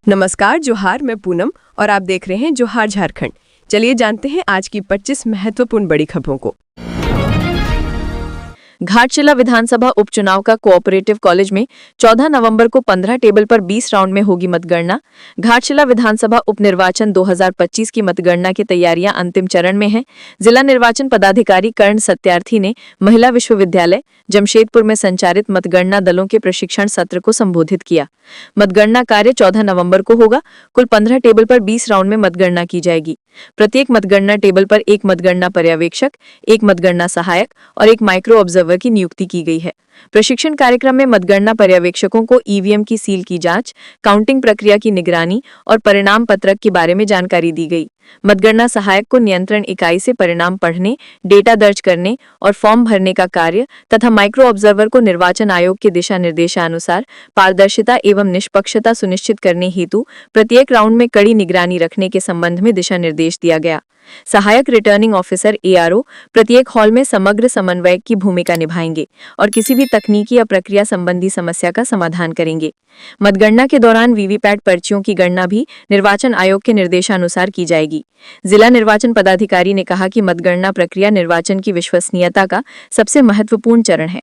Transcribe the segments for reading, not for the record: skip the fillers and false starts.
नमस्कार, जोहार। मैं पूनम और आप देख रहे हैं जोहार झारखंड। चलिए जानते हैं आज की 25 महत्वपूर्ण बड़ी खबरों को। घाटशिला विधानसभा उपचुनाव का कोऑपरेटिव कॉलेज में 14 नवंबर को 15 टेबल पर 20 राउंड में होगी मतगणना। घाटशिला विधानसभा उपनिर्वाचन 2025 की मतगणना की तैयारियां अंतिम चरण में हैं। जिला निर्वाचन पदाधिकारी कर्ण सत्यार्थी ने महिला विश्वविद्यालय जमशेदपुर में संचालित मतगणना दलों के प्रशिक्षण सत्र को संबोधित किया। मतगणना कार्य 14 नवंबर को होगा। कुल 15 टेबल पर 20 राउंड में मतगणना की जाएगी। प्रत्येक मतगणना टेबल पर एक मतगणना पर्यवेक्षक, एक मतगणना सहायक और एक माइक्रो ऑब्जर्वर की नियुक्ति की गई है। प्रशिक्षण कार्यक्रम में मतगणना पर्यवेक्षकों को ईवीएम की सील की जांच, काउंटिंग प्रक्रिया की निगरानी और परिणाम पत्रक के बारे में जानकारी दी गई। मतगणना सहायक को नियंत्रण इकाई से परिणाम पढ़ने, डेटा दर्ज करने और फॉर्म भरने का कार्य तथा माइक्रो ऑब्जर्वर को निर्वाचन आयोग के दिशा निर्देशानुसार पारदर्शिता एवं निष्पक्षता सुनिश्चित करने हेतु प्रत्येक राउंड में कड़ी निगरानी रखने के संबंध में दिशा निर्देश दिया गया। सहायक रिटर्निंग ऑफिसर एआरओ प्रत्येक हॉल में समग्र समन्वयक की भूमिका निभाएंगे और किसी भी तकनीकी या प्रक्रिया संबंधी समस्या का समाधान करेंगे। मतगणना के दौरान वीवीपैट पर्चियों की गणना भी निर्वाचन आयोग के निर्देशानुसार की जाएगी। जिला निर्वाचन पदाधिकारी ने कहा कि मतगणना प्रक्रिया निर्वाचन की विश्वसनीयता का सबसे महत्वपूर्ण चरण है।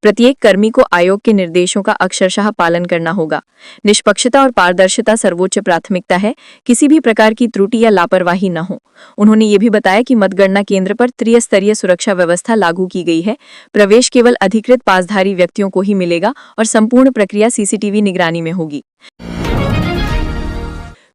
प्रत्येक कर्मी को आयोग के निर्देशों का अक्षरशः पालन करना होगा। निष्पक्षता और पारदर्शिता सर्वोच्च प्राथमिकता है। किसी भी प्रकार की त्रुटि या लापरवाही न हो। उन्होंने ये भी बताया कि मतगणना केंद्र पर त्रिस्तरीय सुरक्षा व्यवस्था लागू की गई है। प्रवेश केवल अधिकृत पासधारी व्यक्तियों को ही मिलेगा और संपूर्ण प्रक्रिया सीसीटीवी निगरानी में होगी।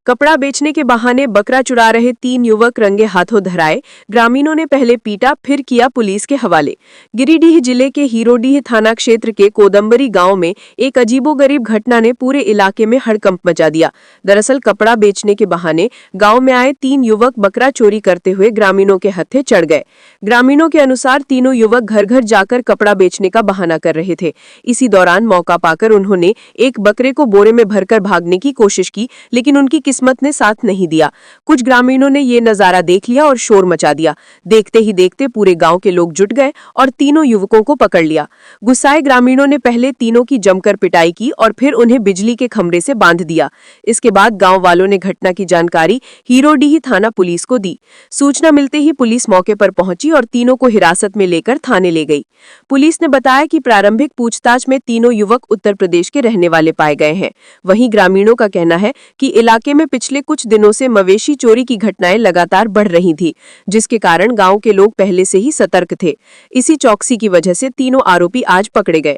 कपड़ा बेचने के बहाने बकरा चुरा रहे 3 युवक रंगे हाथों धराए। ग्रामीणों ने पहले पीटा, फिर किया पुलिस के हवाले। गिरिडीह जिले के हीरोडीह थाना क्षेत्र के कोदम्बरी गांव में एक अजीबोगरीब घटना ने पूरे इलाके में हड़कंप मचा दिया। दरअसल कपड़ा बेचने के बहाने गांव में आए 3 युवक बकरा चोरी करते हुए ग्रामीणों के हत्थे चढ़ गए। ग्रामीणों के अनुसार तीनों युवक घर घर जाकर कपड़ा बेचने का बहाना कर रहे थे। इसी दौरान मौका पाकर उन्होंने एक बकरे को बोरे में भरकर भागने की कोशिश की, लेकिन उनकी किस्मत ने साथ नहीं दिया। कुछ ग्रामीणों ने ये नजारा देख लिया और शोर मचा दिया। देखते ही देखते पूरे गांव के लोग जुट गए और तीनों युवकों को पकड़ लिया। गुस्साए ग्रामीणों ने पहले तीनों की जमकर पिटाई की और फिर उन्हें बिजली के खंभे से बांध दिया। इसके बाद गांव वालों ने घटना की जानकारी हीरोडीह थाना पुलिस को दी। सूचना मिलते ही पुलिस मौके पर पहुंची और तीनों को हिरासत में लेकर थाने ले गई। पुलिस ने बताया कि प्रारंभिक पूछताछ में तीनों युवक उत्तर प्रदेश के रहने वाले पाए गए हैं। वहीं ग्रामीणों का कहना है कि इलाके में पिछले कुछ दिनों से मवेशी चोरी की घटनाएं लगातार बढ़ रही थी, जिसके कारण गांव के लोग पहले से ही सतर्क थे। इसी चौकसी की वजह से तीनों आरोपी आज पकड़े गए।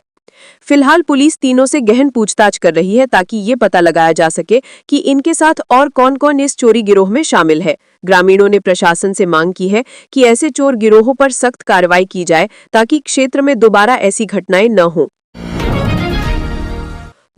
फिलहाल पुलिस तीनों से गहन पूछताछ कर रही है ताकि ये पता लगाया जा सके कि इनके साथ और कौन कौन इस चोरी गिरोह में शामिल है। ग्रामीणों ने प्रशासन से मांग की है कि ऐसे चोर गिरोहों पर सख्त कार्रवाई की जाए ताकि क्षेत्र में दोबारा ऐसी घटनाएं न हों।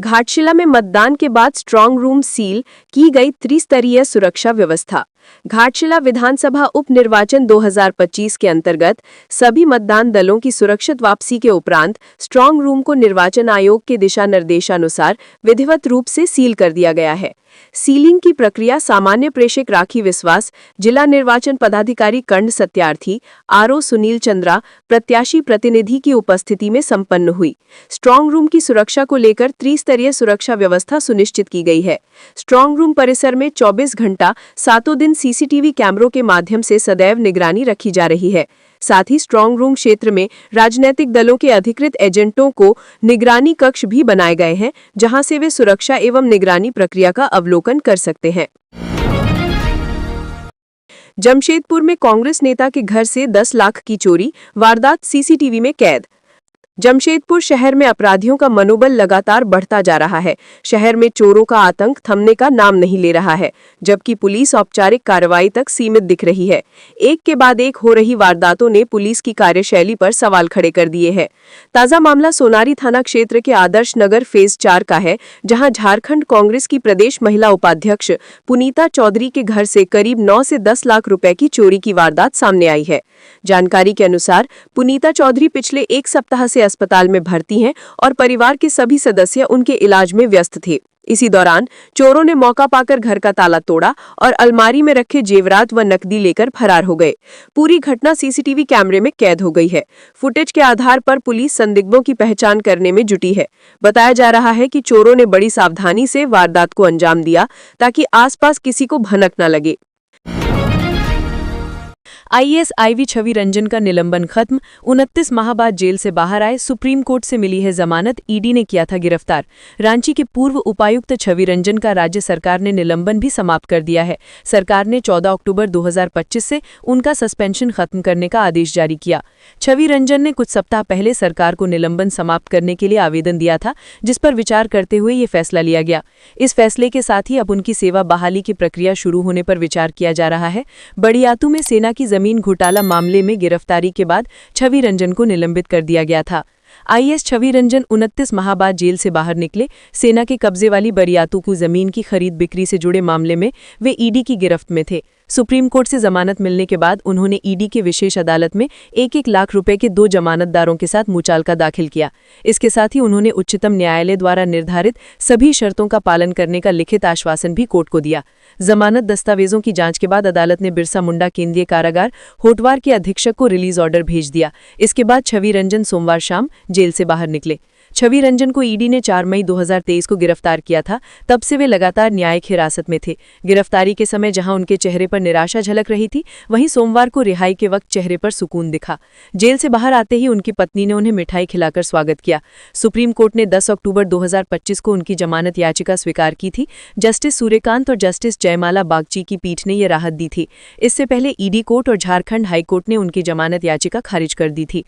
घाटशिला में मतदान के बाद स्ट्रांग रूम सील, की गई त्रिस्तरीय सुरक्षा व्यवस्था। घाटशिला विधानसभा उपनिर्वाचन 2025 के अंतर्गत सभी मतदान दलों की सुरक्षित वापसी के उपरांत स्ट्रांग रूम को निर्वाचन आयोग के दिशा निर्देशानुसार विधिवत रूप से सील कर दिया गया है। सीलिंग की प्रक्रिया सामान्य प्रेषक राखी विश्वास, जिला निर्वाचन पदाधिकारी कर्ण सत्यार्थी, आरओ सुनील चंद्रा, प्रत्याशी प्रतिनिधि की उपस्थिति में संपन्न हुई। स्ट्रांग रूम की सुरक्षा को लेकर त्रिस्तरीय सुरक्षा व्यवस्था सुनिश्चित की गई है। स्ट्रांग रूम परिसर में 24 घंटा 7 दिन सीसीटीवी कैमरों के माध्यम से सदैव निगरानी रखी जा रही है। साथ ही स्ट्रांग रूम क्षेत्र में राजनीतिक दलों के अधिकृत एजेंटों को निगरानी कक्ष भी बनाए गए हैं, जहां से वे सुरक्षा एवं निगरानी प्रक्रिया का अवलोकन कर सकते हैं। जमशेदपुर में कांग्रेस नेता के घर से 10 लाख की चोरी, वारदात सीसीटीवी में कैद। जमशेदपुर शहर में अपराधियों का मनोबल लगातार बढ़ता जा रहा है। शहर में चोरों का आतंक थमने का नाम नहीं ले रहा है, जबकि पुलिस औपचारिक कार्रवाई तक सीमित दिख रही है। एक के बाद एक हो रही वारदातों ने पुलिस की कार्यशैली पर सवाल खड़े कर दिए हैं। ताजा मामला सोनारी थाना क्षेत्र के आदर्श नगर फेज 4 का है, जहां झारखंड कांग्रेस की प्रदेश महिला उपाध्यक्ष पुनीता चौधरी के घर से करीब 9 से 10 लाख रुपए की चोरी की वारदात सामने आई है। जानकारी के अनुसार पुनीता चौधरी पिछले एक सप्ताह से अस्पताल में भर्ती हैं और परिवार के सभी सदस्य उनके इलाज में व्यस्त थे। इसी दौरान चोरों ने मौका पाकर घर का ताला तोड़ा और अलमारी में रखे जेवरात व नकदी लेकर फरार हो गए। पूरी घटना सीसीटीवी कैमरे में कैद हो गई है। फुटेज के आधार पर पुलिस संदिग्धों की पहचान करने में जुटी है। बताया जा रहा है कि चोरों ने बड़ी सावधानी से वारदात को अंजाम दिया ताकि आसपास किसी को भनक न लगे। आईएएस आईवी छवि रंजन का निलंबन खत्म, 29 माह बाद जेल से बाहर आए, सुप्रीम कोर्ट से मिली है जमानत, ईडी ने किया था गिरफ्तार। रांची के पूर्व उपायुक्त छवि रंजन का राज्य सरकार ने निलंबन भी समाप्त कर दिया है। सरकार ने 14 अक्टूबर 2025 से उनका सस्पेंशन खत्म करने का आदेश जारी किया। छवि रंजन ने कुछ सप्ताह पहले सरकार को निलंबन समाप्त करने के लिए आवेदन दिया था, जिस पर विचार करते हुए ये फैसला लिया गया। इस फैसले के साथ ही अब उनकी सेवा बहाली की प्रक्रिया शुरू होने पर विचार किया जा रहा है। बड़ियातू में सेना की जमीन घोटाला मामले में गिरफ्तारी के बाद छवि रंजन को निलंबित कर दिया गया था। आईएएस छवि रंजन 29 माह बाद जेल से बाहर निकले। सेना के कब्जे वाली बरियातू को जमीन की खरीद बिक्री से जुड़े मामले में वे ईडी की गिरफ्त में थे। सुप्रीम कोर्ट से जमानत मिलने के बाद उन्होंने ईडी के विशेष अदालत में 1-1 लाख रुपए के 2 जमानतदारों के साथ मुचालका दाखिल किया। इसके साथ ही उन्होंने उच्चतम न्यायालय द्वारा निर्धारित सभी शर्तों का पालन करने का लिखित आश्वासन भी कोर्ट को दिया। जमानत दस्तावेजों की जांच के बाद अदालत ने बिरसा मुंडा केंद्रीय कारागार होटवार के अधीक्षक को रिलीज ऑर्डर भेज दिया। इसके बाद छवि रंजन सोमवार शाम जेल से बाहर निकले। छवि रंजन को ईडी ने 4 मई 2023 को गिरफ्तार किया था। तब से वे लगातार न्यायिक हिरासत में थे। गिरफ्तारी के समय जहां उनके चेहरे पर निराशा झलक रही थी, वहीं सोमवार को रिहाई के वक्त चेहरे पर सुकून दिखा। जेल से बाहर आते ही उनकी पत्नी ने उन्हें मिठाई खिलाकर स्वागत किया। सुप्रीम कोर्ट ने 10 अक्टूबर 2025 को उनकी जमानत याचिका स्वीकार की थी। जस्टिस सूर्यकांत और जस्टिस जयमाला बागची की पीठ ने ये राहत दी थी। इससे पहले ईडी कोर्ट और झारखंड हाईकोर्ट ने उनकी जमानत याचिका खारिज कर दी थी।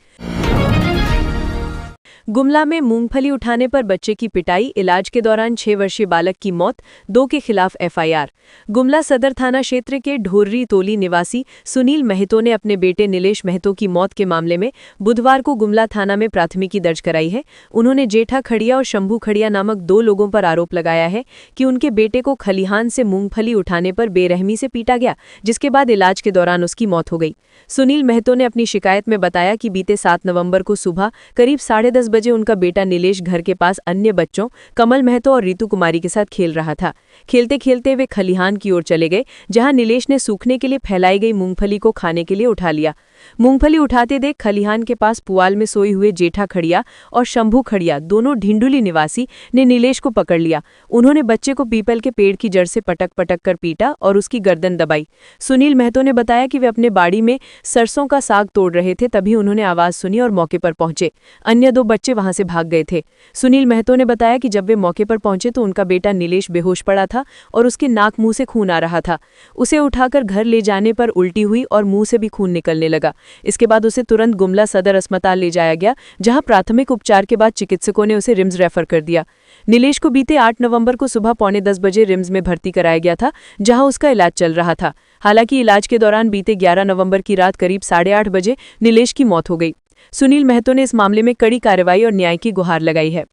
गुमला में मूंगफली उठाने पर बच्चे की पिटाई, इलाज के दौरान 6 वर्षीय बालक की मौत, 2 के खिलाफ एफआईआर। गुमला सदर थाना क्षेत्र के ढोर्री तोली निवासी सुनील महतो ने अपने बेटे नीलेश महतो की मौत के मामले में बुधवार को गुमला थाना में प्राथमिकी दर्ज कराई है। उन्होंने जेठा खड़िया और शंभू खड़िया नामक 2 लोगों पर आरोप लगाया है कि उनके बेटे को खलिहान से मूंगफली उठाने पर बेरहमी से पीटा गया, जिसके बाद इलाज के दौरान उसकी मौत हो गई। सुनील महतो ने अपनी शिकायत में बताया कि बीते 7 नवंबर को सुबह करीब 10:30 बजे उनका बेटा नीलेश घर के पास अन्य बच्चों कमल महतो और रीतू कुमारी के साथ खेल रहा था। खेलते खेलते वे खलिहान की ओर चले गए, जहां नीलेश ने सूखने के लिए फैलाई गई मूंगफली को खाने के लिए उठा लिया। मूंगफली उठाते देख खलिहान के पास पुआल में सोए हुए जेठा खड़िया और शंभू खड़िया, दोनों ढिंडुली निवासी, ने नीलेश को पकड़ लिया। उन्होंने बच्चे को पीपल के पेड़ की जड़ से पटक पटक कर पीटा और उसकी गर्दन दबाई। सुनील महतो ने बताया कि वे अपने बाड़ी में सरसों का साग तोड़ रहे थे, तभी उन्होंने आवाज सुनी और मौके पर पहुंचे। अन्य 2 बच्चे वहां से भाग गए थे। सुनील महतो ने बताया कि जब वे मौके पर पहुंचे तो उनका बेटा नीलेश बेहोश पड़ा था और उसके नाक मुंह से खून आ रहा था। उसे उठाकर घर ले जाने पर उल्टी हुई और मुंह से भी खून निकलने लगा। इसके बाद उसे तुरंत गुमला सदर अस्पताल ले जाया गया, जहां प्राथमिक उपचार के बाद चिकित्सकों ने उसे रिम्स रेफर कर दिया। नीलेश को बीते 8 नवंबर को सुबह 9:45 बजे रिम्स में भर्ती कराया गया था, जहां उसका इलाज चल रहा था। हालांकि इलाज के दौरान बीते 11 नवंबर की रात करीब 8:30 बजे नीलेश की मौत हो गई। सुनील महतो ने इस मामले में कड़ी कार्रवाई और न्याय की गुहार लगाई है।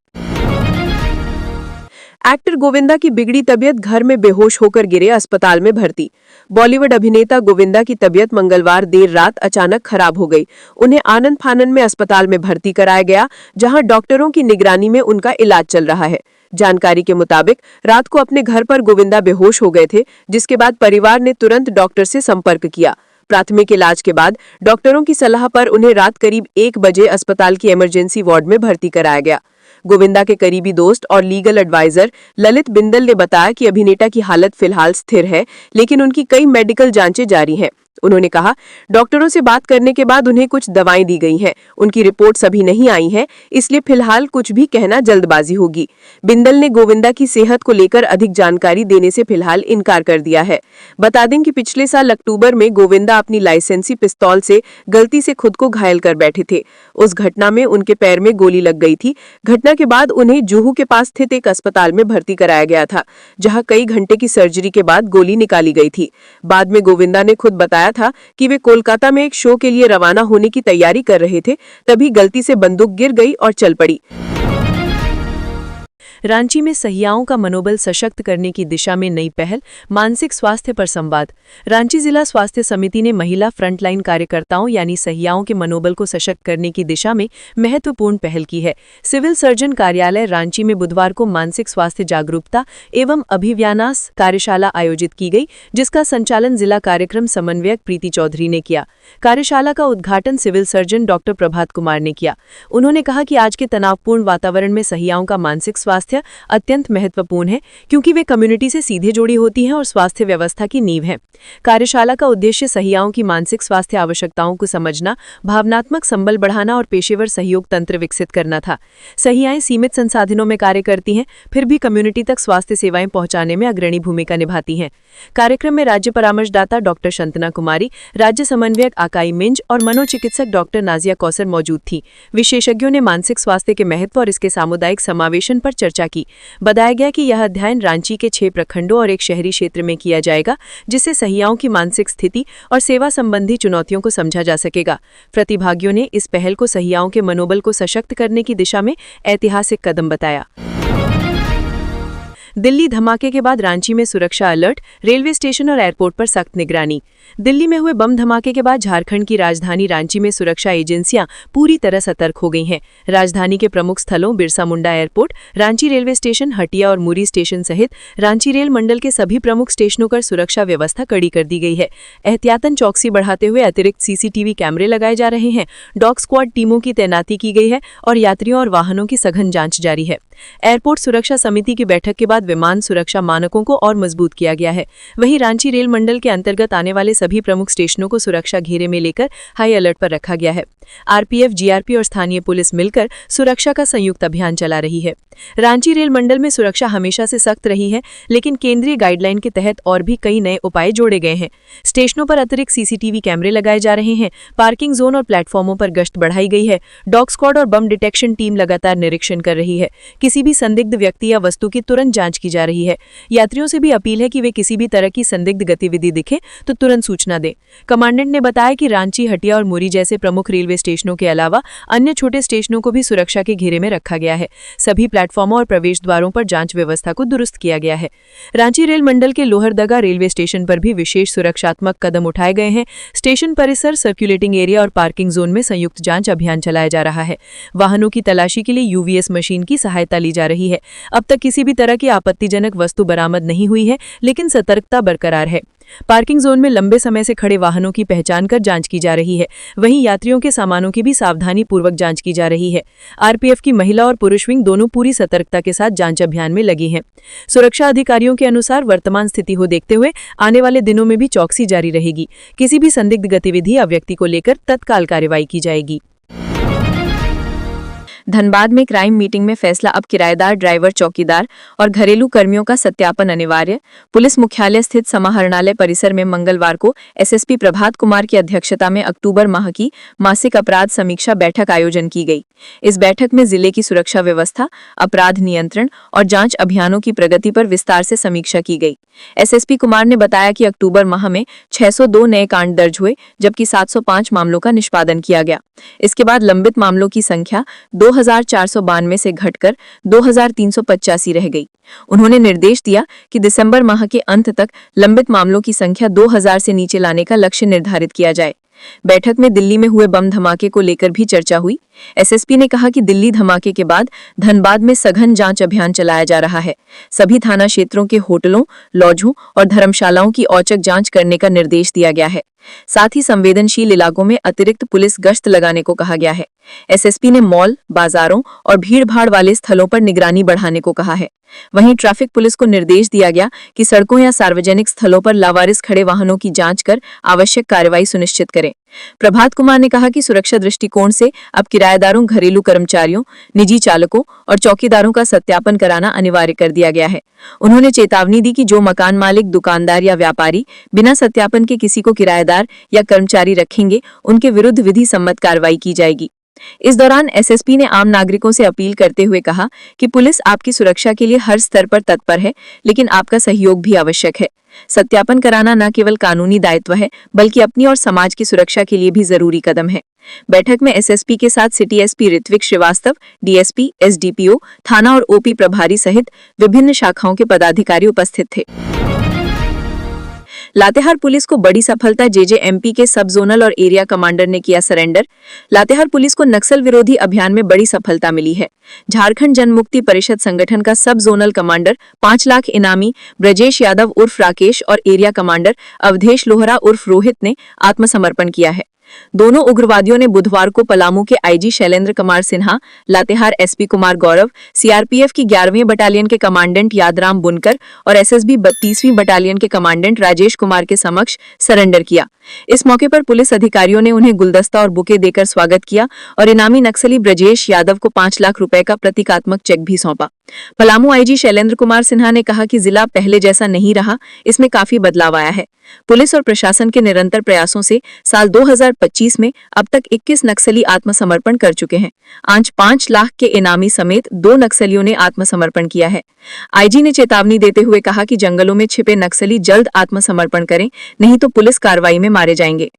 एक्टर गोविंदा की बिगड़ी तबीयत, घर में बेहोश होकर गिरे, अस्पताल में भर्ती। बॉलीवुड अभिनेता गोविंदा की तबीयत मंगलवार देर रात अचानक खराब हो गई। उन्हें आनंद फानन में अस्पताल में भर्ती कराया गया, जहां डॉक्टरों की निगरानी में उनका इलाज चल रहा है। जानकारी के मुताबिक रात को अपने घर पर गोविंदा बेहोश हो गए थे, जिसके बाद परिवार ने तुरंत डॉक्टर से संपर्क किया। प्राथमिक इलाज के बाद डॉक्टरों की सलाह पर उन्हें रात करीब 1 बजे अस्पताल की इमरजेंसी वार्ड में भर्ती कराया गया। गोविंदा के करीबी दोस्त और लीगल एडवाइजर ललित बिंदल ने बताया कि अभिनेता की हालत फिलहाल स्थिर है, लेकिन उनकी कई मेडिकल जांचें जारी हैं। उन्होंने कहा, डॉक्टरों से बात करने के बाद उन्हें कुछ दवाएं दी गई हैं। उनकी रिपोर्ट्स अभी नहीं आई हैं, इसलिए फिलहाल कुछ भी कहना जल्दबाजी होगी। बिंदल ने गोविंदा की सेहत को लेकर अधिक जानकारी देने से फिलहाल इनकार कर दिया है। बता दें कि पिछले साल अक्टूबर में गोविंदा अपनी लाइसेंसी पिस्तौल से गलती से खुद को घायल कर बैठे थे। उस घटना में उनके पैर में गोली लग गई थी। घटना के बाद उन्हें जुहू के पास स्थित एक अस्पताल में भर्ती कराया गया था, जहां कई घंटे की सर्जरी के बाद गोली निकाली गई थी। बाद में गोविंदा ने खुद बताया था कि वे कोलकाता में एक शो के लिए रवाना होने की तैयारी कर रहे थे, तभी गलती से बंदूक गिर गई और चल पड़ी। रांची में सहियाओं का मनोबल सशक्त करने की दिशा में नई पहल, मानसिक स्वास्थ्य पर संवाद। रांची जिला स्वास्थ्य समिति ने महिला फ्रंटलाइन कार्यकर्ताओं यानी सहियाओं के मनोबल को सशक्त करने की दिशा में महत्वपूर्ण पहल की है। सिविल सर्जन कार्यालय रांची में बुधवार को मानसिक स्वास्थ्य जागरूकता एवं अभिव्यानास कार्यशाला आयोजित की गई, जिसका संचालन जिला कार्यक्रम समन्वयक प्रीति चौधरी ने किया। कार्यशाला का उद्घाटन civil surgeon doctor Prabhat Kumar ने किया। उन्होंने कहा कि आज के तनावपूर्ण वातावरण में सहियाओं का मानसिक स्वास्थ्य अत्यंत महत्वपूर्ण है, क्योंकि वे कम्युनिटी से सीधे जुड़ी होती हैं और स्वास्थ्य व्यवस्था की नींव हैं। कार्यशाला का उद्देश्य सहियाओं की मानसिक स्वास्थ्य आवश्यकताओं को समझना, भावनात्मक संबल बढ़ाना और पेशेवर सहयोग तंत्र विकसित करना था। सहियाएं सीमित संसाधनों में कार्य करती हैं, फिर भी कम्युनिटी तक स्वास्थ्य सेवाएं पहुंचाने में अग्रणी भूमिका निभाती हैं। कार्यक्रम में राज्य परामर्शदाता डॉक्टर शंतना कुमारी, राज्य समन्वयक आकाई मिंज और मनोचिकित्सक डॉक्टर नाजिया कौसर मौजूद थी। विशेषज्ञों ने मानसिक स्वास्थ्य के महत्व और इसके सामुदायिक समावेशन पर चर्चा की। बताया गया कि यह अध्ययन रांची के 6 प्रखंडों और एक शहरी क्षेत्र में किया जाएगा, जिससे सहियाओं की मानसिक स्थिति और सेवा संबंधी चुनौतियों को समझा जा सकेगा। प्रतिभागियों ने इस पहल को सहियाओं के मनोबल को सशक्त करने की दिशा में ऐतिहासिक कदम बताया। दिल्ली धमाके के बाद रांची में सुरक्षा अलर्ट, रेलवे स्टेशन और एयरपोर्ट पर सख्त निगरानी। दिल्ली में हुए बम धमाके के बाद झारखंड की राजधानी रांची में सुरक्षा एजेंसियां पूरी तरह सतर्क हो गई हैं। राजधानी के प्रमुख स्थलों Birsa Munda airport, Ranchi railway station, Hatia और मुरी स्टेशन सहित रांची रेल मंडल के सभी प्रमुख स्टेशनों पर सुरक्षा व्यवस्था कड़ी कर दी गई है। एहतियातन चौकसी बढ़ाते हुए अतिरिक्त सीसीटीवी कैमरे लगाए जा रहे हैं। डॉग स्क्वाड टीमों की तैनाती की गई है और यात्रियों और वाहनों की सघन जांच जारी है। एयरपोर्ट सुरक्षा समिति की बैठक के बाद विमान सुरक्षा मानकों को और मजबूत किया गया है। वहीं रांची रेल मंडल के अंतर्गत आने वाले सभी प्रमुख स्टेशनों को सुरक्षा घेरे में लेकर हाई अलर्ट पर रखा गया है। आरपीएफ, जीआरपी और स्थानीय पुलिस मिलकर सुरक्षा का संयुक्त अभियान चला रही है। रांची रेल मंडल में सुरक्षा हमेशा से सख्त रही है, लेकिन केंद्रीय गाइडलाइन के तहत और भी कई नए उपाय जोड़े गए हैं। स्टेशनों पर अतिरिक्त सीसीटीवी कैमरे लगाए जा रहे हैं। पार्किंग जोन और प्लेटफॉर्मों पर गश्त बढ़ाई गई है। डॉग स्क्वाड और बम डिटेक्शन टीम लगातार निरीक्षण कर रही है। किसी भी संदिग्ध व्यक्ति या वस्तु की तुरंत जांच की जा रही है। यात्रियों से भी अपील है कि वे किसी भी तरह की संदिग्ध गतिविधि दिखे तो तुरंत सूचना दें। कमांडेंट ने बताया कि रांची, हटिया और मुरी जैसे प्रमुख रेलवे स्टेशनों के अलावा अन्य छोटे स्टेशनों को भी सुरक्षा के घेरे में रखा गया है। सभी प्लेटफॉर्मों और प्रवेश द्वारों पर जांच व्यवस्था को दुरुस्त किया गया है। रांची रेल मंडल के लोहरदगा रेलवे स्टेशन पर भी विशेष सुरक्षात्मक कदम उठाए गए हैं। स्टेशन परिसर, सर्कुलेटिंग एरिया और पार्किंग जोन में संयुक्त जांच अभियान चलाया जा रहा है। वाहनों की तलाशी के लिए यूवीएस मशीन की सहायता ली जा रही है। अब तक किसी भी तरह की आपत्तिजनक वस्तु बरामद नहीं हुई है, लेकिन सतर्कता बरकरार है। पार्किंग जोन में लंबे समय से खड़े वाहनों की पहचान कर जांच की जा रही है। वहीं यात्रियों के सामानों की भी सावधानी पूर्वक जांच की जा रही है। आरपीएफ की महिला और पुरुष विंग दोनों पूरी सतर्कता के साथ जांच अभियान में लगी हैं। सुरक्षा अधिकारियों के अनुसार वर्तमान स्थिति को देखते हुए आने वाले दिनों में भी चौकसी जारी रहेगी। किसी भी संदिग्ध गतिविधि या व्यक्ति को लेकर तत्काल कार्रवाई की जाएगी। धनबाद में क्राइम मीटिंग में फैसला, अब किराएदार, ड्राइवर, चौकीदार और घरेलू कर्मियों का सत्यापन अनिवार्य। पुलिस मुख्यालय स्थित समाहरणालय परिसर में मंगलवार को एसएसपी प्रभात कुमार की अध्यक्षता में अक्टूबर माह की मासिक अपराध समीक्षा बैठक आयोजन की गई। इस बैठक में जिले की सुरक्षा व्यवस्था, अपराध नियंत्रण और जांच अभियानों की प्रगति पर विस्तार से समीक्षा की गई। एसएसपी कुमार ने बताया कि अक्टूबर माह में 602 नए कांड दर्ज हुए, जबकि 705 मामलों का निष्पादन किया गया। इसके बाद लंबित मामलों की संख्या 2492 से घटकर 2385 रह गई। उन्होंने निर्देश दिया कि दिसंबर माह के अंत तक लंबित मामलों की संख्या 2000 से नीचे लाने का लक्ष्य निर्धारित किया जाए। बैठक में दिल्ली में हुए बम धमाके को लेकर भी चर्चा हुई। एसएसपी ने कहा कि दिल्ली धमाके के बाद धनबाद में सघन जांच अभियान चलाया जा रहा है। सभी थाना क्षेत्रों के होटलों, लॉजों और धर्मशालाओं की औचक जांच करने का निर्देश दिया गया है। साथ ही संवेदनशील इलाकों में अतिरिक्त पुलिस गश्त लगाने को कहा गया है। एसएसपी ने मॉल, बाजारों और भीड़-भाड़ वाले स्थलों पर निगरानी बढ़ाने को कहा है। वहीं ट्रैफिक पुलिस को निर्देश दिया गया कि सड़कों या सार्वजनिक स्थलों पर लावारिस खड़े वाहनों की जांच कर आवश्यक कार्रवाई सुनिश्चित करें। प्रभात कुमार ने कहा कि सुरक्षा दृष्टिकोण से अब किराएदारों, घरेलू कर्मचारियों, निजी चालकों और चौकीदारों का सत्यापन कराना अनिवार्य कर दिया गया है। उन्होंने चेतावनी दी कि जो मकान मालिक, दुकानदार या व्यापारी बिना सत्यापन के किसी को किराएदार या कर्मचारी रखेंगे, उनके विरुद्ध विधि सम्मत कार्रवाई की जाएगी। इस दौरान एसएसपी ने आम नागरिकों से अपील करते हुए कहा कि पुलिस आपकी सुरक्षा के लिए हर स्तर पर तत्पर है, लेकिन आपका सहयोग भी आवश्यक है। सत्यापन कराना न केवल कानूनी दायित्व है, बल्कि अपनी और समाज की सुरक्षा के लिए भी जरूरी कदम है। बैठक में एसएसपी के साथ city SP Ritwik Srivastava, DSP, SDPO, थाना और ओपी प्रभारी सहित विभिन्न शाखाओं के पदाधिकारी उपस्थित थे। लातेहार पुलिस को बड़ी सफलता, जेजेएमपी के सब जोनल और एरिया कमांडर ने किया सरेंडर। लातेहार पुलिस को नक्सल विरोधी अभियान में बड़ी सफलता मिली है। झारखंड जनमुक्ति परिषद संगठन का सब जोनल कमांडर 5 लाख इनामी ब्रजेश यादव उर्फ राकेश और एरिया कमांडर अवधेश लोहरा उर्फ रोहित ने आत्मसमर्पण किया है। दोनों उग्रवादियों ने बुधवार को पलामू के IG Shailendra Kumar Sinha, Latehar SP Kumar Gaurav, CRPF की 11वीं बटालियन के कमांडेंट यादराम बुनकर और एसएसबी 32वीं बटालियन के कमांडेंट राजेश कुमार के समक्ष सरेंडर किया। इस मौके पर पुलिस अधिकारियों ने उन्हें गुलदस्ता और बुके देकर स्वागत किया और इनामी नक्सली ब्रजेश यादव को 5 लाख रुपए का प्रतीकात्मक चेक भी सौंपा। पलामू आईजी शैलेंद्र कुमार सिन्हा ने कहा कि जिला पहले जैसा नहीं रहा, इसमें काफी बदलाव आया है। पुलिस और प्रशासन के निरंतर प्रयासों से साल 2025 में अब तक 21 नक्सली आत्मसमर्पण कर चुके हैं। आज 5 लाख के इनामी समेत 2 नक्सलियों ने आत्मसमर्पण किया है। आईजी ने चेतावनी देते हुए कहा कि जंगलों में छिपे नक्सली जल्द आत्मसमर्पण करें, नहीं तो पुलिस कार्रवाई में मारे जाएंगे।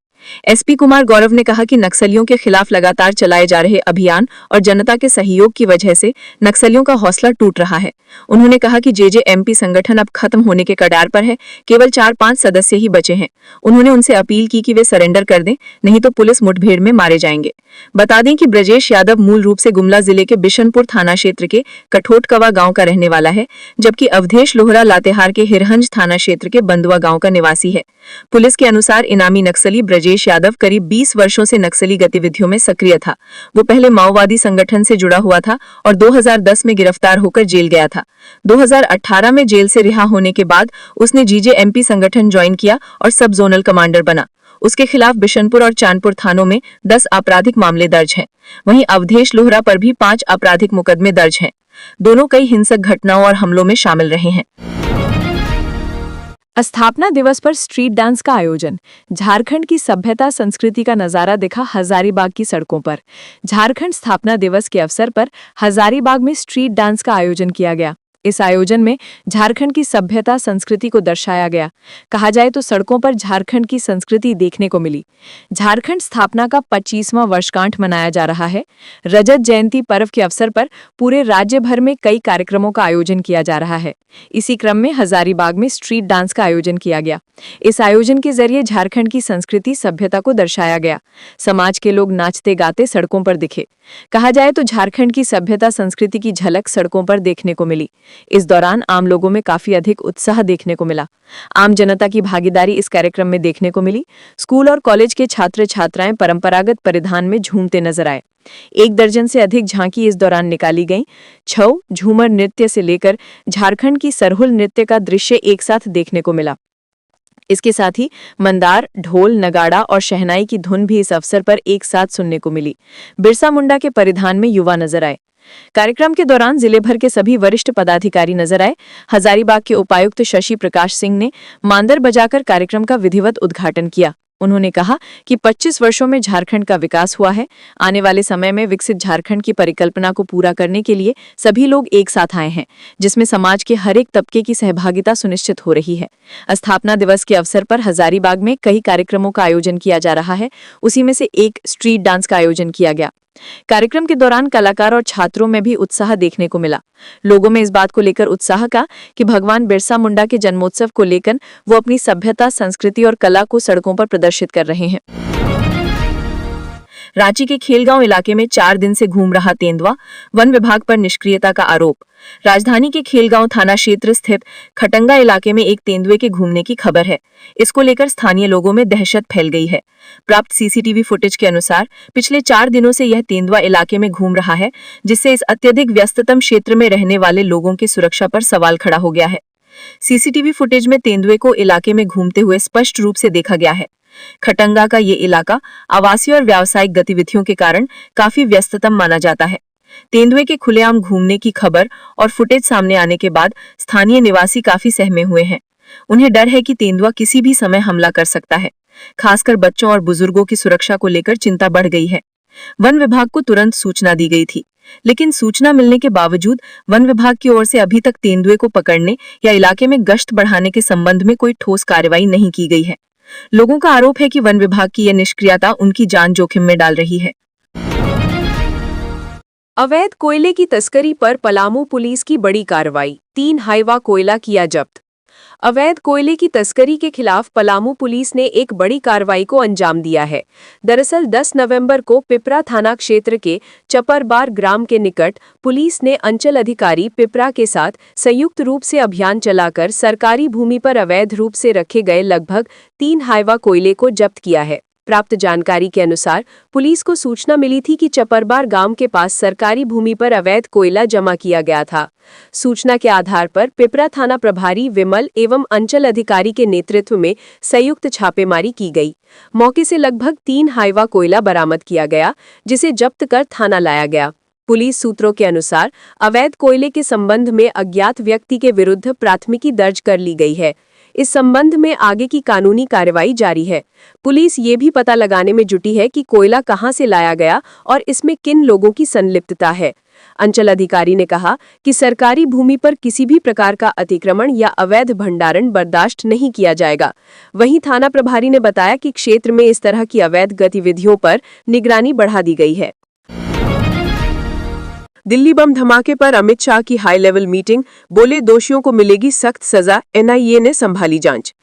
एसपी कुमार गौरव ने कहा कि नक्सलियों के खिलाफ लगातार चलाए जा रहे अभियान और जनता के सहयोग की वजह से नक्सलियों का हौसला टूट रहा है। उन्होंने कहा कि जेजेएमपी संगठन अब खत्म होने के कगार पर है, केवल 4-5 सदस्य ही बचे हैं। उन्होंने उनसे अपील की कि वे सरेंडर कर दें, नहीं तो पुलिस मुठभेड़ में मारे जाएंगे। बता दें कि ब्रजेश यादव मूल रूप से गुमला जिले के बिशनपुर थाना क्षेत्र के कठोटकवा गांव का रहने वाला है, जबकि अवधेश लोहरा लातेहार के हिरहंज थाना क्षेत्र के बंदुआ गांव का निवासी है। पुलिस के अनुसार इनामी नक्सली ब्रजेश यादव करीब 20 वर्षों से नक्सली गतिविधियों में सक्रिय था। वो पहले माओवादी संगठन से जुड़ा हुआ था और 2010 में गिरफ्तार होकर जेल गया था। 2018 में जेल से रिहा होने के बाद उसने जेजेएमपी संगठन ज्वाइन किया और सब जोनल कमांडर बना। उसके खिलाफ बिशनपुर और चांदपुर थानों में 10 आपराधिक मामले दर्ज हैं। वहीं अवधेश लोहरा पर भी 5 आपराधिक मुकदमे दर्ज हैं। दोनों कई हिंसक घटनाओं और हमलों में शामिल रहे हैं। स्थापना दिवस पर स्ट्रीट डांस का आयोजन। झारखंड की सभ्यता संस्कृति का नजारा दिखा हजारीबाग की सड़कों पर। झारखंड स्थापना दिवस के अवसर पर हजारीबाग में स्ट्रीट डांस का आयोजन किया गया। इस आयोजन में झारखंड की सभ्यता संस्कृति को दर्शाया गया। कहा जाए तो सड़कों पर झारखंड की संस्कृति देखने को मिली। झारखंड स्थापना का 25वां वर्षगांठ मनाया जा रहा है। रजत जयंती पर्व के अवसर पर पूरे राज्य भर में कई कार्यक्रमों का आयोजन किया जा रहा है। इसी क्रम में हजारीबाग में स्ट्रीट डांस का आयोजन किया गया। इस आयोजन के जरिए झारखंड की संस्कृति सभ्यता को दर्शाया गया। समाज के लोग नाचते गाते सड़कों पर दिखे। कहा जाए तो झारखंड की सभ्यता संस्कृति की झलक सड़कों पर देखने को मिली। इस दौरान आम लोगों में काफी अधिक उत्साह देखने को मिला। आम जनता की भागीदारी इस कार्यक्रम में देखने को मिली। स्कूल और कॉलेज के छात्र छात्राएं परंपरागत परिधान में झूमते नजर आए। 1 दर्जन से अधिक झांकी इस दौरान निकाली गईं। छऊ, झूमर नृत्य से लेकर झारखंड की सरहुल नृत्य का दृश्य एक साथ देखने को मिला। इसके साथ ही मंदार, ढोल, नगाड़ा और शहनाई की धुन भी इस अवसर पर एक साथ सुनने को मिली। बिरसा मुंडा के परिधान में युवा नजर आए। कार्यक्रम के दौरान जिले भर के सभी वरिष्ठ पदाधिकारी नजर आए। हजारीबाग के उपायुक्त शशि प्रकाश सिंह ने मांदर बजाकर कार्यक्रम का विधिवत उद्घाटन किया। उन्होंने कहा कि 25 वर्षों में झारखंड का विकास हुआ है। आने वाले समय में विकसित झारखंड की परिकल्पना को पूरा करने के लिए सभी लोग एक साथ आए हैं, जिसमें समाज के हर एक तबके की सहभागिता सुनिश्चित हो रही है। स्थापना दिवस के अवसर पर हजारीबाग में कई कार्यक्रमों का आयोजन किया जा रहा है। उसी में से एक स्ट्रीट डांस का आयोजन किया गया। कार्यक्रम के दौरान कलाकार और छात्रों में भी उत्साह देखने को मिला। लोगों में इस बात को लेकर उत्साह का कि भगवान बिरसा मुंडा के जन्मोत्सव को लेकर वो अपनी सभ्यता, संस्कृति और कला को सड़कों पर प्रदर्शित कर रहे हैं। रांची के खेलगांव इलाके में 4 दिन से घूम रहा तेंदुआ, वन विभाग पर निष्क्रियता का आरोप। राजधानी के खेलगांव थाना क्षेत्र स्थित खटंगा इलाके में एक तेंदुए के घूमने की खबर है। इसको लेकर स्थानीय लोगों में दहशत फैल गई है। प्राप्त सीसीटीवी फुटेज के अनुसार पिछले 4 दिनों से यह तेंदुआ इलाके में घूम रहा है, जिससे इस अत्यधिक व्यस्ततम क्षेत्र में रहने वाले लोगों की सुरक्षा पर सवाल खड़ा हो गया है। सीसीटीवी फुटेज में तेंदुए को इलाके में घूमते हुए स्पष्ट रूप से देखा गया है। खटंगा का ये इलाका आवासीय और व्यावसायिक गतिविधियों के कारण काफी व्यस्ततम माना जाता है। तेंदुए के खुलेआम घूमने की खबर और फुटेज सामने आने के बाद स्थानीय निवासी काफी सहमे हुए हैं। उन्हें डर है कि तेंदुआ किसी भी समय हमला कर सकता है। खासकर बच्चों और बुजुर्गों की सुरक्षा को लेकर चिंता बढ़ गई है। वन विभाग को तुरंत सूचना दी गई थी, लेकिन सूचना मिलने के बावजूद वन विभाग की ओर से अभी तक तेंदुए को पकड़ने या इलाके में गश्त बढ़ाने के संबंध में कोई ठोस कार्रवाई नहीं की गई है। लोगों का आरोप है कि वन विभाग की यह निष्क्रियता उनकी जान जोखिम में डाल रही है। अवैध कोयले की तस्करी पर पलामू पुलिस की बड़ी कार्रवाई, 3 हाइवा कोयला किया जब्त। अवैध कोयले की तस्करी के खिलाफ पलामू पुलिस ने एक बड़ी कार्रवाई को अंजाम दिया है। दरअसल 10 नवंबर को पिपरा थाना क्षेत्र के चपरबार ग्राम के निकट पुलिस ने अंचल अधिकारी पिपरा के साथ संयुक्त रूप से अभियान चलाकर सरकारी भूमि पर अवैध रूप से रखे गए लगभग 3 हाइवा कोयले को जब्त किया है। प्राप्त जानकारी के अनुसार पुलिस को सूचना मिली थी कि चपरबार गांव के पास सरकारी भूमि पर अवैध कोयला जमा किया गया था। सूचना के आधार पर पिपरा थाना प्रभारी विमल एवं अंचल अधिकारी के नेतृत्व में संयुक्त छापेमारी की गई। मौके से लगभग 3 हाइवा कोयला बरामद किया गया, जिसे जब्त कर थाना लाया गया। पुलिस सूत्रों के अनुसार अवैध कोयले के संबंध में अज्ञात व्यक्ति के विरुद्ध प्राथमिकी दर्ज कर ली गई है। इस संबंध में आगे की कानूनी कार्रवाई जारी है। पुलिस ये भी पता लगाने में जुटी है कि कोयला कहां से लाया गया और इसमें किन लोगों की संलिप्तता है। अंचल अधिकारी ने कहा कि सरकारी भूमि पर किसी भी प्रकार का अतिक्रमण या अवैध भंडारण बर्दाश्त नहीं किया जाएगा। वहीं थाना प्रभारी ने बताया कि क्षेत्र में इस तरह की अवैध गतिविधियों पर निगरानी बढ़ा दी गई है। दिल्ली बम धमाके पर अमित शाह की हाई लेवल मीटिंग, बोले दोषियों को मिलेगी सख्त सजा, एनआईए ने संभाली जांच।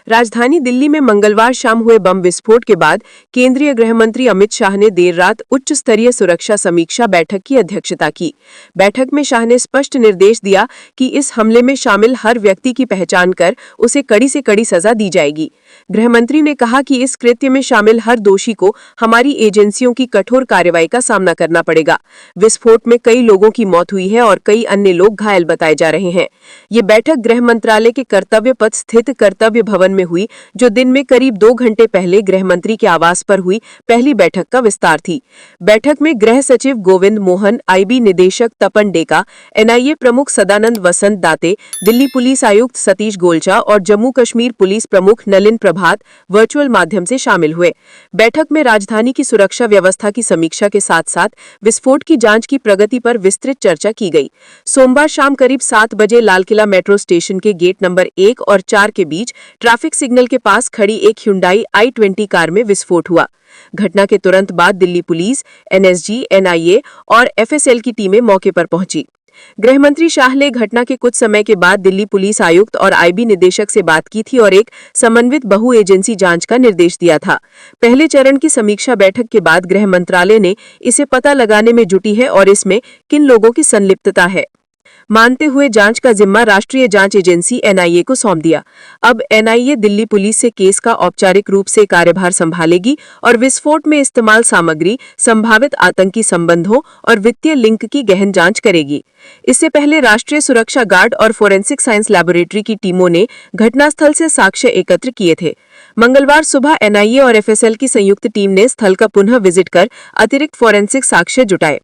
राजधानी दिल्ली में मंगलवार शाम हुए बम विस्फोट के बाद केंद्रीय गृह मंत्री अमित शाह ने देर रात उच्च स्तरीय सुरक्षा समीक्षा बैठक की अध्यक्षता की। बैठक में शाह ने स्पष्ट निर्देश दिया कि इस हमले में शामिल हर व्यक्ति की पहचान कर उसे कड़ी से कड़ी सजा दी जाएगी। गृह मंत्री ने कहा कि इस कृत्य में शामिल हर दोषी को हमारी एजेंसियों की कठोर कार्रवाई का सामना करना पड़ेगा। विस्फोट में कई लोगों की मौत हुई है और कई अन्य लोग घायल बताए जा रहे हैं। ये बैठक गृह मंत्रालय के कर्तव्य पथ स्थित कर्तव्य भवन में हुई, जो दिन में करीब 2 घंटे पहले गृह मंत्री के आवास पर हुई पहली बैठक का विस्तार थी। बैठक में गृह सचिव गोविंद मोहन, आईबी निदेशक तपन डेका, एनआईए प्रमुख सदानंद वसंत दाते, दिल्ली पुलिस आयुक्त सतीश गोलचा और जम्मू कश्मीर पुलिस प्रमुख नलिन प्रभात वर्चुअल माध्यम से शामिल हुए। बैठक में राजधानी की सुरक्षा व्यवस्था की समीक्षा के साथ साथ विस्फोट की जांच की प्रगति पर विस्तृत चर्चा की गई। सोमवार शाम करीब 7 बजे लाल किला मेट्रो स्टेशन के गेट नंबर 1 और 4 के बीच ट्रैफिक सिग्नल के पास खड़ी एक Hyundai i20 कार में विस्फोट हुआ। घटना के तुरंत बाद दिल्ली पुलिस, एनएसजी, एनआईए और एफएसएल की टीमें मौके पर पहुंची। गृह मंत्री शाह ने घटना के कुछ समय के बाद दिल्ली पुलिस आयुक्त और आईबी निदेशक से बात की थी और एक समन्वित बहु एजेंसी जांच का निर्देश दिया था। पहले चरण की समीक्षा बैठक के बाद गृह मंत्रालय ने इसे पता लगाने में जुटी है और इसमें किन लोगों की संलिप्तता है मानते हुए जांच का जिम्मा राष्ट्रीय जांच एजेंसी एनआईए को सौंप दिया। अब एनआईए दिल्ली पुलिस से केस का औपचारिक रूप से कार्यभार संभालेगी और विस्फोट में इस्तेमाल सामग्री, संभावित आतंकी संबंधों और वित्तीय लिंक की गहन जांच करेगी। इससे पहले राष्ट्रीय सुरक्षा गार्ड और फोरेंसिक साइंस लैबोरेटरी की टीमों ने घटनास्थल से साक्ष्य एकत्र किए थे। मंगलवार सुबह एनआईए और एफएसएल की संयुक्त टीम ने स्थल का पुनः विजिट कर अतिरिक्त फोरेंसिक साक्ष्य जुटाए।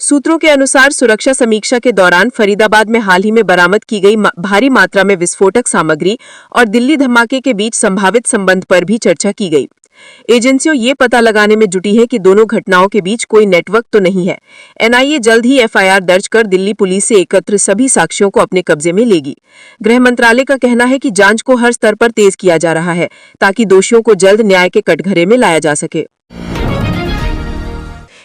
सूत्रों के अनुसार सुरक्षा समीक्षा के दौरान फरीदाबाद में हाल ही में बरामद की गई भारी मात्रा में विस्फोटक सामग्री और दिल्ली धमाके के बीच संभावित संबंध पर भी चर्चा की गई। एजेंसियों ये पता लगाने में जुटी है कि दोनों घटनाओं के बीच कोई नेटवर्क तो नहीं है। एनआईए जल्द ही एफआईआर दर्ज कर दिल्ली पुलिस से एकत्र सभी साक्ष्यों को अपने कब्जे में लेगी। गृह मंत्रालय का कहना है कि जांच को हर स्तर पर तेज किया जा रहा है ताकि दोषियों को जल्द न्याय के कटघरे में लाया जा सके।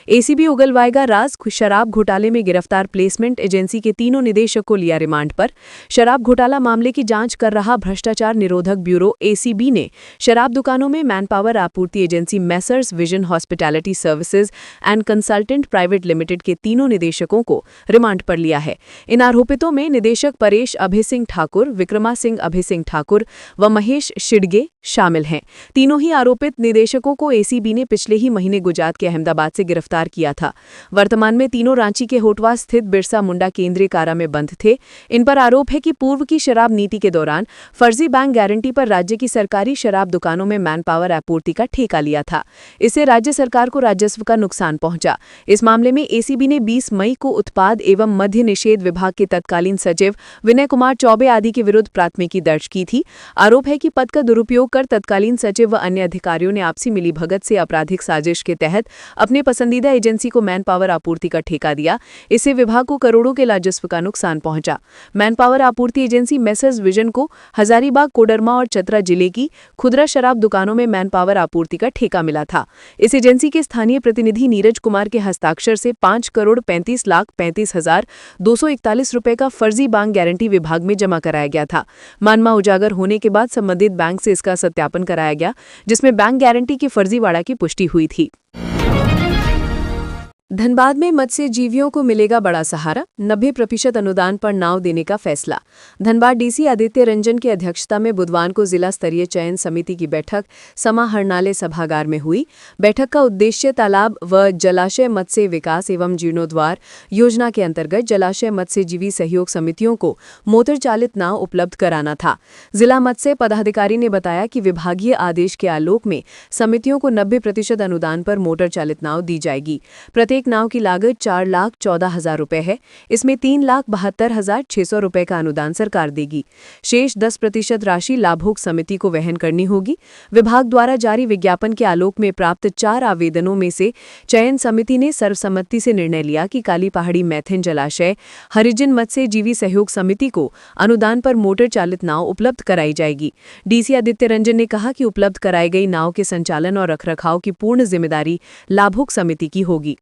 एसीबी उगलवाएगा राज, शराब घोटाले में गिरफ्तार प्लेसमेंट एजेंसी के 3 निदेशक को लिया रिमांड पर। शराब घोटाला मामले की जांच कर रहा भ्रष्टाचार निरोधक ब्यूरो एसीबी ने शराब दुकानों में मैनपावर आपूर्ति agency messrs vision hospitality services and consultant private limited के 3 निदेशकों को रिमांड पर लिया है। इन आरोपितों में निदेशक परेश अभय सिंह ठाकुर, विक्रमा सिंह अभय सिंह ठाकुर व महेश शिडगे शामिल हैं। तीनों ही आरोपित निदेशकों को एसीबी ने पिछले ही महीने गुजरात के अहमदाबाद से गिरफ्तार किया था। वर्तमान में तीनों रांची के होटवा स्थित बिरसा मुंडा केंद्रीय कारा में बंद थे। इन पर आरोप है कि पूर्व की शराब नीति के दौरान फर्जी बैंक गारंटी पर राज्य की सरकारी शराब दुकानों में मैनपावर आपूर्ति का ठेका लिया था। इससे राज्य सरकार को राजस्व का नुकसान पहुंचा। इस मामले में एसीबी ने 20 मई को उत्पाद एवं मद्य निषेध विभाग के तत्कालीन सचिव विनय कुमार चौबे आदि के विरुद्ध प्राथमिकी दर्ज की थी। आरोप है कि पद का दुरुपयोग होकर तत्कालीन सचिव व अन्य अधिकारियों ने आपसी मिलीभगत से आपराधिक साजिश के तहत अपने पसंदीदा एजेंसी को मैन पावर आपूर्ति का ठेका दिया। इससे विभाग को करोड़ों के राजस्व का नुकसान पहुंचा। मैन पावर आपूर्ति एजेंसी मेसर्स विजन को हजारीबाग, कोडरमा और चतरा जिले की खुदरा शराब दुकानों में मैन पावर आपूर्ति का ठेका मिला था। इस एजेंसी के स्थानीय प्रतिनिधि नीरज कुमार के हस्ताक्षर से 5,35,35,241 रुपए का फर्जी बैंक गारंटी विभाग में जमा कराया गया था। मामला उजागर होने के बाद संबंधित बैंक से इसका सत्यापन कराया गया, जिसमें बैंक गारंटी की फर्जीवाड़ा की पुष्टि हुई थी। धनबाद में मत्स्य जीवियों को मिलेगा बड़ा सहारा, 90% अनुदान पर नाव देने का फैसला। धनबाद डीसी आदित्य रंजन की अध्यक्षता में बुधवार को जिला स्तरीय चयन समिति की बैठक समा हरनाले सभागार में हुई। बैठक का उद्देश्य तालाब व जलाशय मत्स्य विकास एवं जीर्णोद्वार योजना के अंतर्गत जलाशय मत्स्यजीवी सहयोग समितियों को मोटर चालित नाव उपलब्ध कराना था। जिला मत्स्य पदाधिकारी ने बताया कि विभागीय आदेश के आलोक में समितियों को 90% अनुदान पर मोटर चालित नाव दी जाएगी। प्रत्येक नाव की लागत 4,14,000 रुपए है। इसमें 3,72,600 रुपए का अनुदान सरकार देगी। शेष 10% राशि लाभुक समिति को वहन करनी होगी। विभाग द्वारा जारी विज्ञापन के आलोक में प्राप्त 4 आवेदनों में से चयन समिति ने सर्वसम्मति से निर्णय लिया कि काली पहाड़ी मैथिन जलाशय हरिजन मत्स्य जीवी सहयोग समिति को अनुदान पर मोटर चालित नाव उपलब्ध कराई जाएगी। डीसी आदित्य रंजन ने कहा कि उपलब्ध कराई गई नाव के संचालन और रखरखाव की पूर्ण जिम्मेदारी लाभुक समिति की होगी।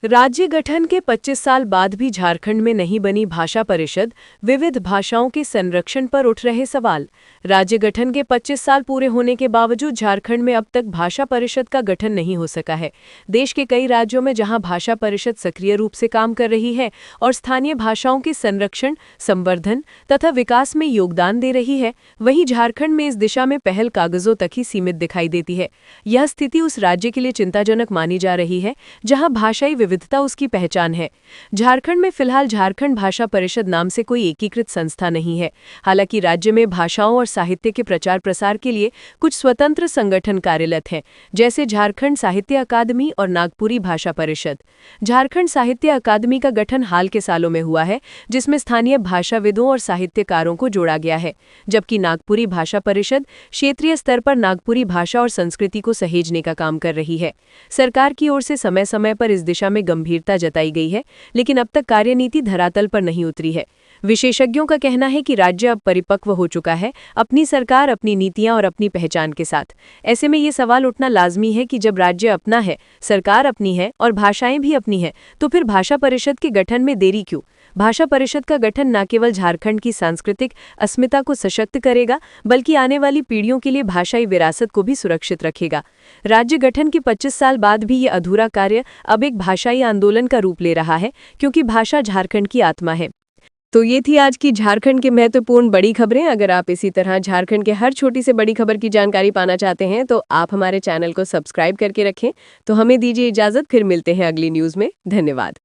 राज्य गठन के 25 साल बाद भी झारखंड में नहीं बनी भाषा परिषद, विविध भाषाओं के संरक्षण पर उठ रहे सवाल। राज्य गठन के 25 साल पूरे होने के बावजूद झारखंड में अब तक भाषा परिषद का गठन नहीं हो सका है। देश के कई राज्यों में जहां भाषा परिषद सक्रिय रूप से काम कर रही है और स्थानीय भाषाओं के संरक्षण, संवर्धन तथा विकास में योगदान दे रही है, वहीं झारखंड में इस दिशा में पहल कागजों तक ही सीमित दिखाई देती है। यह स्थिति उस राज्य के लिए चिंताजनक मानी जा रही है जहां भाषाई विविधता उसकी पहचान है। झारखंड में फिलहाल झारखंड भाषा परिषद नाम से कोई एकीकृत संस्था नहीं है। हालांकि राज्य में भाषाओं और साहित्य के प्रचार प्रसार के लिए कुछ स्वतंत्र संगठन कार्यरत हैं, जैसे झारखंड साहित्य अकादमी और नागपुरी भाषा परिषद। झारखंड साहित्य अकादमी का गठन हाल के सालों में हुआ है, जिसमें स्थानीय भाषाविदों और साहित्यकारों को जोड़ा गया है, जबकि नागपुरी भाषा परिषद क्षेत्रीय स्तर पर नागपुरी भाषा और संस्कृति को सहेजने का काम कर रही है। सरकार की ओर से समय समय पर इस दिशा में गंभीरता जताई गई है, लेकिन अब तक कार्यनीति धरातल पर नहीं उतरी है। विशेषज्ञों का कहना है कि राज्य अब परिपक्व हो चुका है, अपनी सरकार, अपनी नीतियां और अपनी पहचान के साथ। ऐसे में ये सवाल उठना लाजमी है कि जब राज्य अपना है, सरकार अपनी है और भाषाएं भी अपनी हैं, तो फिर भाषा परिषद के गठन में देरी क्यों? भाषा परिषद का गठन न केवल झारखंड की सांस्कृतिक अस्मिता को सशक्त करेगा, बल्कि आने वाली पीढ़ियों के लिए भाषाई विरासत को भी सुरक्षित रखेगा। राज्य गठन के 25 साल बाद भी ये अधूरा कार्य अब एक भाषाई आंदोलन का रूप ले रहा है, क्योंकि भाषा झारखंड की आत्मा है। तो ये थी आज की झारखंड की महत्वपूर्ण बड़ी खबरें। अगर आप इसी तरह झारखंड के हर छोटी से बड़ी खबर की जानकारी पाना चाहते हैं तो आप हमारे चैनल को सब्सक्राइब करके रखें। तो हमें दीजिए इजाजत, फिर मिलते हैं अगली न्यूज़ में। धन्यवाद।